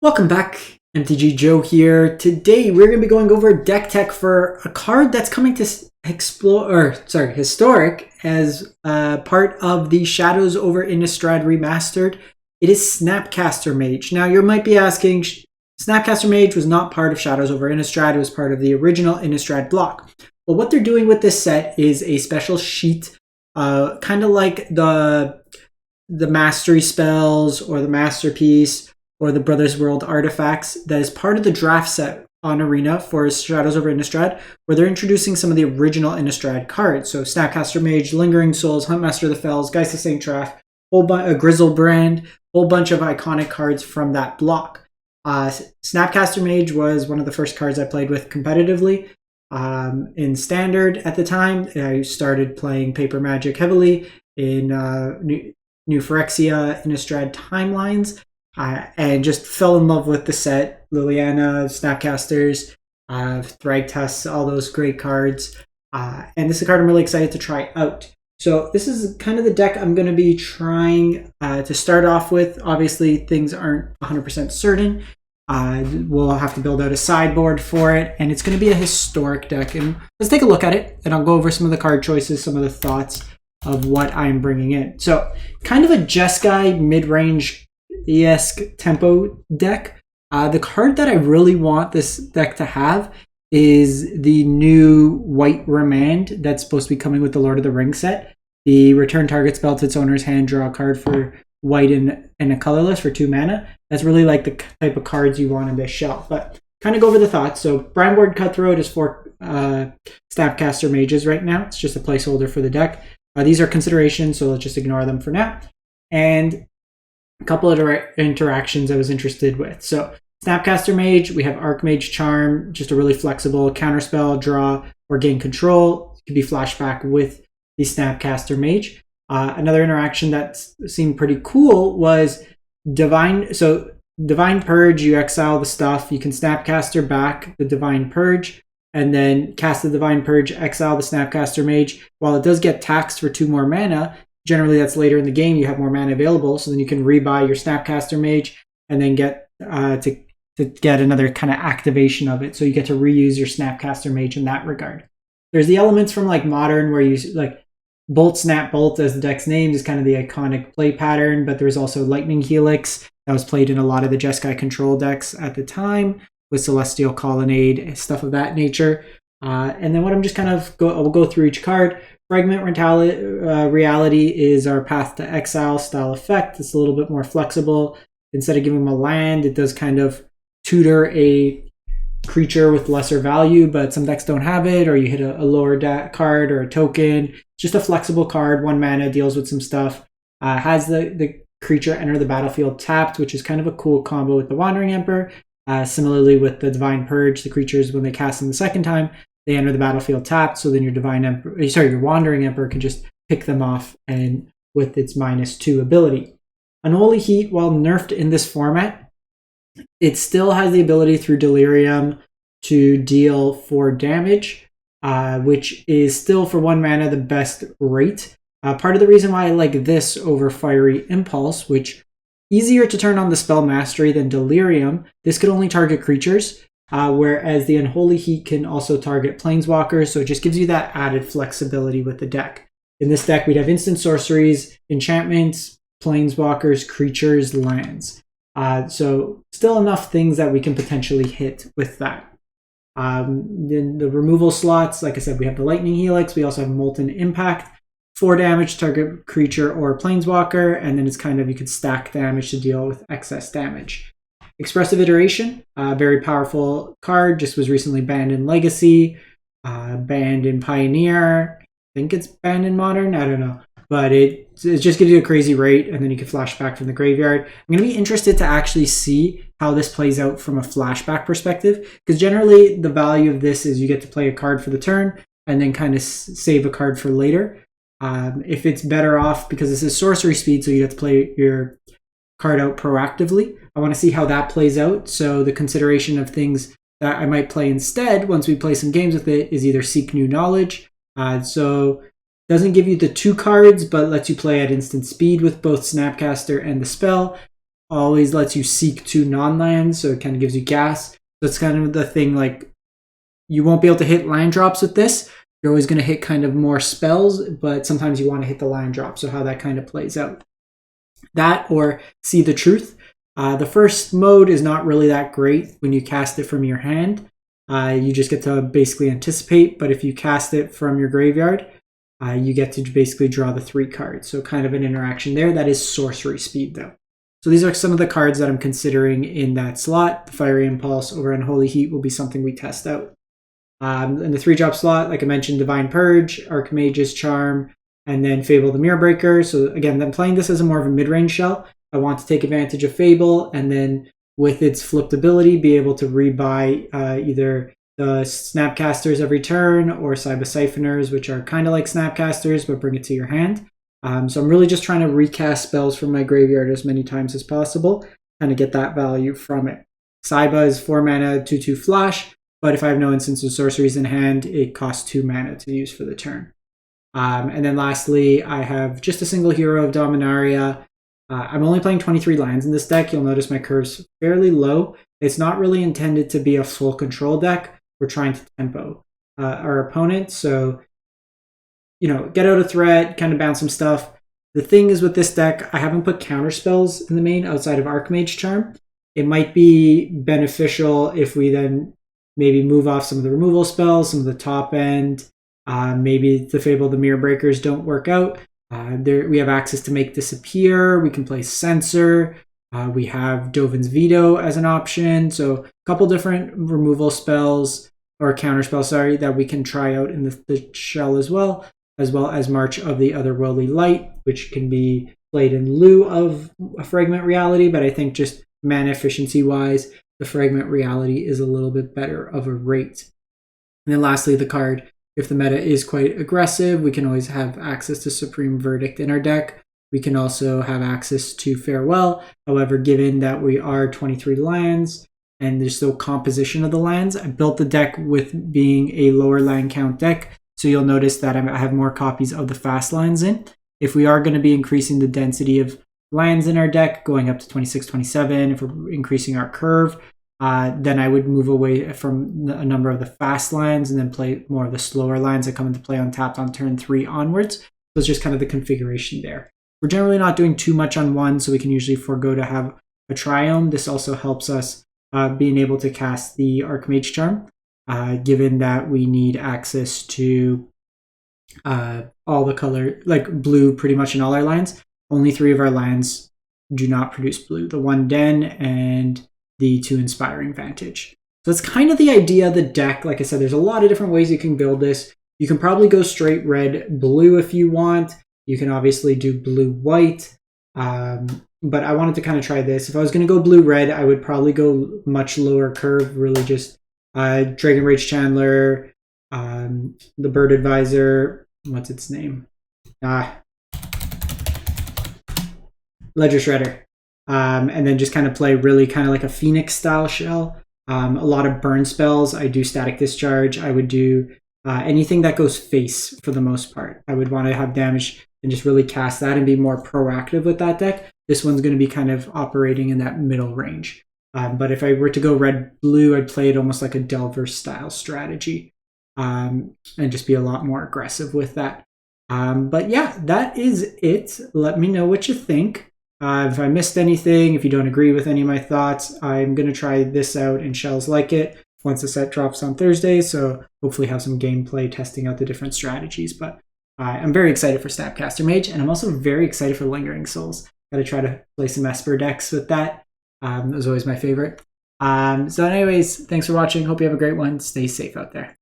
Welcome back, MTG Joe here. Today we're going to be going over deck tech for a card that's coming to historic as part of the Shadows over Innistrad remastered. It is Snapcaster Mage. Now you might be asking, Snapcaster Mage was not part of Shadows over Innistrad, it was part of the original Innistrad block. Well, what they're doing with this set is a special sheet, kind of like the mastery spells or the masterpiece or the Brothers World artifacts that is part of the draft set on Arena for Shadows over Innistrad, where they're introducing some of the original Innistrad cards. So Snapcaster Mage, Lingering Souls, Huntmaster of the Fells, Geist of st.traft, griselbrand, whole bunch of iconic cards from that block. Snapcaster Mage was one of the first cards I played with competitively in Standard at the time. I started playing Paper Magic heavily in New Phyrexia, Innistrad Timelines, and just fell in love with the set. Liliana, Snapcasters, Thragtusk, all those great cards. And this is a card I'm really excited to try out. So this is kind of the deck I'm going to be trying to start off with. Obviously, things aren't 100% certain. We'll have to build out a sideboard for it, and it's going to be a historic deck. And let's take a look at it, and I'll go over some of the card choices, some of the thoughts of what I'm bringing in. So kind of a Jeskai mid-range esque tempo deck. The card that I really want this deck to have is the new white remand that's supposed to be coming with the Lord of the Rings set. The return target spell to its owner's hand, draw a card for white and a colorless for 2 mana. That's really like the type of cards you want in this shelf. But kind of go over the thoughts. So Brineborn Cutthroat is for Snapcaster Mages right now. It's just a placeholder for the deck. These are considerations, so let's just ignore them for now. And a couple of interactions I was interested with. So Snapcaster Mage, we have Archmage Charm, just a really flexible counterspell, draw, or gain control. It could be flashback with the Snapcaster Mage. Another interaction that seemed pretty cool was Divine Purge. You exile the stuff, you can Snapcaster back the Divine Purge, and then cast the Divine Purge, exile the Snapcaster Mage. While it does get taxed for 2 more mana, generally that's later in the game, you have more mana available, so then you can rebuy your Snapcaster Mage and then get to get another kind of activation of it. So you get to reuse your Snapcaster Mage in that regard. There's the elements from like Modern where you like Bolt, Snap, Bolt, as the deck's name, is kind of the iconic play pattern, but there's also Lightning Helix that was played in a lot of the Jeskai control decks at the time with Celestial Colonnade, stuff of that nature. And then what I'm just kind of we'll go through each card. Fragment Reality is our Path to Exile style effect. It's a little bit more flexible. Instead of giving them a land, it does kind of tutor a creature with lesser value, but some decks don't have it, or you hit a lower card or a token. It's just a flexible card, 1 mana, deals with some stuff. Has the creature enter the battlefield tapped, which is kind of a cool combo with the Wandering Emperor. Similarly with the Divine Purge, the creatures, when they cast them the second time, they enter the battlefield tapped, so then your your Wandering Emperor can just pick them off and with its -2 ability. Unholy Heat, while nerfed in this format, it still has the ability through Delirium to deal 4 damage, which is still for 1 mana the best rate. Part of the reason why I like this over Fiery Impulse, which easier to turn on the spell mastery than Delirium, this could only target creatures. Whereas the Unholy Heat can also target planeswalkers, so it just gives you that added flexibility with the deck. In this deck, we'd have instant sorceries, enchantments, planeswalkers, creatures, lands. So still enough things that we can potentially hit with that. Then the removal slots, like I said, we have the Lightning Helix, we also have Molten Impact, 4 damage, target creature or planeswalker, and then it's kind of, you could stack damage to deal with excess damage. Expressive Iteration, very powerful card, just was recently banned in Legacy, banned in Pioneer, I think it's banned in Modern, I don't know. But it just gives you a crazy rate, and then you can flash back from the graveyard. I'm going to be interested to actually see how this plays out from a flashback perspective, because generally the value of this is you get to play a card for the turn, and then kind of save a card for later. If it's better off, because this is sorcery speed, so you have to play your card out proactively. I want to see how that plays out. So the consideration of things that I might play instead once we play some games with it is either Seek New Knowledge. So doesn't give you the 2 cards, but lets you play at instant speed with both Snapcaster and the spell. always lets you seek 2 non-lands, so it kind of gives you gas. So it's kind of the thing, like, you won't be able to hit land drops with this. You're always going to hit kind of more spells, but sometimes you want to hit the land drop, so how that kind of plays out. That or See the Truth. The first mode is not really that great when you cast it from your hand. You just get to basically anticipate, but if you cast it from your graveyard, you get to basically draw the 3 cards. So kind of an interaction there. That is sorcery speed though. So these are some of the cards that I'm considering in that slot. The Fiery Impulse over Unholy Heat will be something we test out. In the 3-drop slot, like I mentioned, Divine Purge, Archmage's Charm, and then Fable the Mirror Breaker. So again, I'm playing this as a more of a mid-range shell. I want to take advantage of Fable, and then with its flipped ability, be able to rebuy either the Snapcasters every turn or Saiba Syphoners, which are kind of like Snapcasters, but bring it to your hand. So I'm really just trying to recast spells from my graveyard as many times as possible, kind of get that value from it. Saiba is 4 mana, 2/2 flash, but if I have no instants of sorceries in hand, it costs 2 mana to use for the turn. And then lastly, I have just a single hero of Dominaria. I'm only playing 23 lands in this deck. You'll notice my curve's fairly low. It's not really intended to be a full control deck. We're trying to tempo our opponent. So, you know, get out a threat, kind of bounce some stuff. The thing is with this deck, I haven't put counter spells in the main outside of Archmage Charm. It might be beneficial if we then maybe move off some of the removal spells, some of the top end. Maybe the Fable the Mirror Breakers don't work out. We have access to Make Disappear. We can play Censor. We have Dovin's Veto as an option. So a couple different removal spells, or counter spells, sorry, that we can try out in the shell as well as March of the Otherworldly Light, which can be played in lieu of a Fragment Reality. But I think just mana efficiency wise, the Fragment Reality is a little bit better of a rate. And then lastly, the card, if the meta is quite aggressive, we can always have access to Supreme Verdict in our deck. We can also have access to Farewell. However, given that we are 23 lands and there's still composition of the lands, I built the deck with being a lower land count deck. So you'll notice that I have more copies of the fast lands in. If we are going to be increasing the density of lands in our deck, going up to 26, 27, if we're increasing our curve, then I would move away from a number of the fast lands and then play more of the slower lands that come into play untapped on turn 3 onwards. So it's just kind of the configuration there. We're generally not doing too much on one, so we can usually forego to have a Triome. This also helps us being able to cast the Archmage Charm, given that we need access to all the color, like blue pretty much in all our lands. Only 3 of our lands do not produce blue. The 1 Den and the 2 Inspiring Vantage. So it's kind of the idea of the deck. Like I said, there's a lot of different ways you can build this. You can probably go straight red, blue if you want. You can obviously do blue, white. But I wanted to kind of try this. If I was going to go blue, red, I would probably go much lower curve. Really just Dragon Rage Chandler, the Bird Advisor. What's its name? Ledger Shredder. And then just kind of play really kind of like a Phoenix style shell. A lot of burn spells. I do Static Discharge. I would do anything that goes face for the most part. I would want to have damage and just really cast that and be more proactive with that deck. This one's going to be kind of operating in that middle range. But if I were to go red-blue, I'd play it almost like a Delver style strategy and just be a lot more aggressive with that. But yeah, that is it. Let me know what you think. If I missed anything, if you don't agree with any of my thoughts, I'm going to try this out in shells like it once the set drops on Thursday. So hopefully have some gameplay testing out the different strategies. But I'm very excited for Snapcaster Mage, and I'm also very excited for Lingering Souls. Got to try to play some Esper decks with that. It was always my favorite. So anyways, thanks for watching. Hope you have a great one. Stay safe out there.